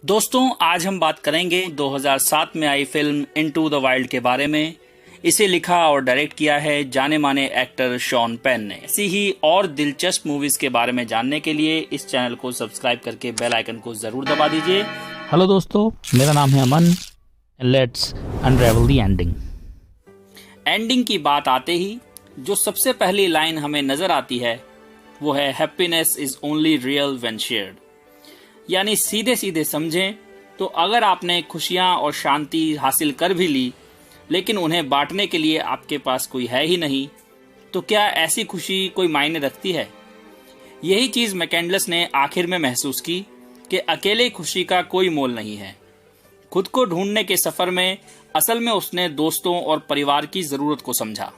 दोस्तों, आज हम बात करेंगे 2007 में आई फिल्म इनटू द वाइल्ड के बारे में। इसे लिखा और डायरेक्ट किया है जाने माने एक्टर शॉन पेन ने। ऐसी ही और दिलचस्प मूवीज के बारे में जानने के लिए इस चैनल को सब्सक्राइब करके बेल आइकन को जरूर दबा दीजिए। हेलो दोस्तों, मेरा नाम है Aman. Let's unravel the ending. Ending की बात आते ही जो सबसे पहली लाइन हमें नजर आती है वो है happiness is only real when shared. यानी सीधे सीधे समझें तो अगर आपने खुशियां और शांति हासिल कर भी ली लेकिन उन्हें बांटने के लिए आपके पास कोई है ही नहीं, तो क्या ऐसी खुशी कोई मायने रखती है? यही चीज मैकेंडलस ने आखिर में महसूस की कि अकेले खुशी का कोई मोल नहीं है। खुद को ढूंढने के सफर में असल में उसने दोस्तों और परिवार की जरूरत को समझा।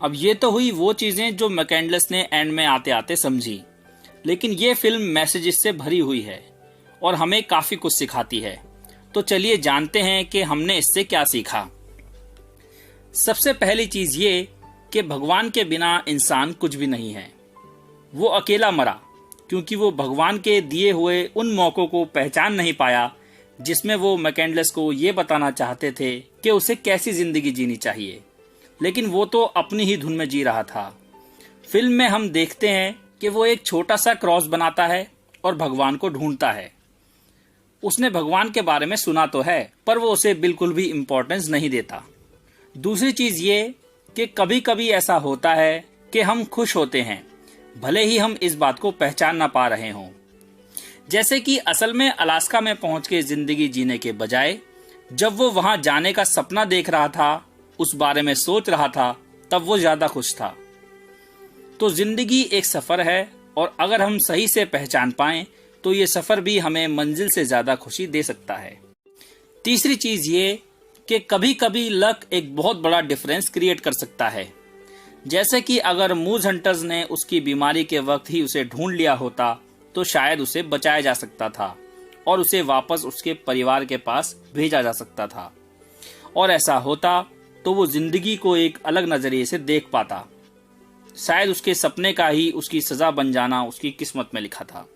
अब ये तो हुई वो चीजें जो मैकेंडलस ने एंड में आते आते समझी, लेकिन ये फिल्म मैसेजेस से भरी हुई है और हमें काफी कुछ सिखाती है। तो चलिए जानते हैं कि हमने इससे क्या सीखा। सबसे पहली चीज ये कि भगवान के बिना इंसान कुछ भी नहीं है। वो अकेला मरा क्योंकि वो भगवान के दिए हुए उन मौकों को पहचान नहीं पाया जिसमें वो मैकेंडलस को ये बताना चाहते थे कि उसे कैसी जिंदगी जीनी चाहिए, लेकिन वो तो अपनी ही धुन में जी रहा था। फिल्म में हम देखते हैं कि वो एक छोटा सा क्रॉस बनाता है और भगवान को ढूंढता है। उसने भगवान के बारे में सुना तो है, पर वो उसे बिल्कुल भी इम्पोर्टेंस नहीं देता। दूसरी चीज ये कि कभी कभी ऐसा होता है कि हम खुश होते हैं भले ही हम इस बात को पहचान ना पा रहे हों। जैसे कि असल में अलास्का में पहुंच के जिंदगी जीने के बजाय जब वो वहां जाने का सपना देख रहा था, उस बारे में सोच रहा था, तब वो ज्यादा खुश था। तो जिंदगी एक सफर है और अगर हम सही से पहचान पाएं तो ये सफर भी हमें मंजिल से ज्यादा खुशी दे सकता है। तीसरी चीज ये कि कभी कभी लक एक बहुत बड़ा डिफरेंस क्रिएट कर सकता है। जैसे कि अगर मूज हंटर्स ने उसकी बीमारी के वक्त ही उसे ढूंढ लिया होता तो शायद उसे बचाया जा सकता था और उसे वापस उसके परिवार के पास भेजा जा सकता था। और ऐसा होता तो वो जिंदगी को एक अलग नजरिए से देख पाता। शायद उसके सपने का ही उसकी सजा बन जाना उसकी किस्मत में लिखा था।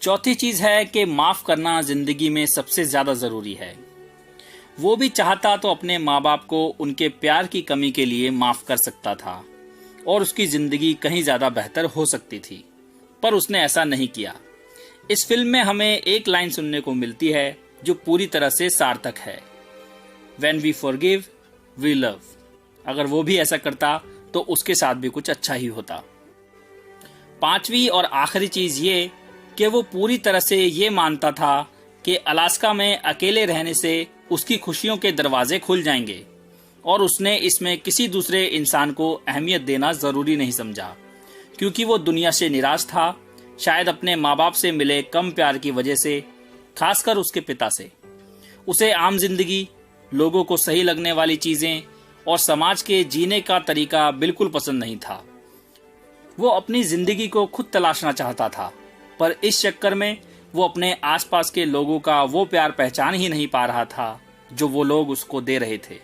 चौथी चीज है कि माफ करना जिंदगी में सबसे ज्यादा जरूरी है। वो भी चाहता तो अपने माँ बाप को उनके प्यार की कमी के लिए माफ कर सकता था और उसकी जिंदगी कहीं ज्यादा बेहतर हो सकती थी, पर उसने ऐसा नहीं किया। इस फिल्म में हमें एक लाइन सुनने को मिलती है जो पूरी तरह से सार्थक है, When we forgive, we love। अगर वो भी ऐसा करता तो उसके साथ भी कुछ अच्छा ही होता। पांचवी और आखिरी चीज ये कि वो पूरी तरह से ये मानता था कि अलास्का में अकेले रहने से उसकी खुशियों के दरवाजे खुल जाएंगे और उसने इसमें किसी दूसरे इंसान को अहमियत देना जरूरी नहीं समझा, क्योंकि वो दुनिया से निराश था, शायद अपने माँ बाप से मिले कम प्यार की वजह से, खासकर उसके पिता से। उसे आम जिंदगी, लोगों को सही लगने वाली चीजें और समाज के जीने का तरीका बिल्कुल पसंद नहीं था। वो अपनी जिंदगी को खुद तलाशना चाहता था, पर इस चक्कर में वो अपने आसपास के लोगों का वो प्यार पहचान ही नहीं पा रहा था जो वो लोग उसको दे रहे थे।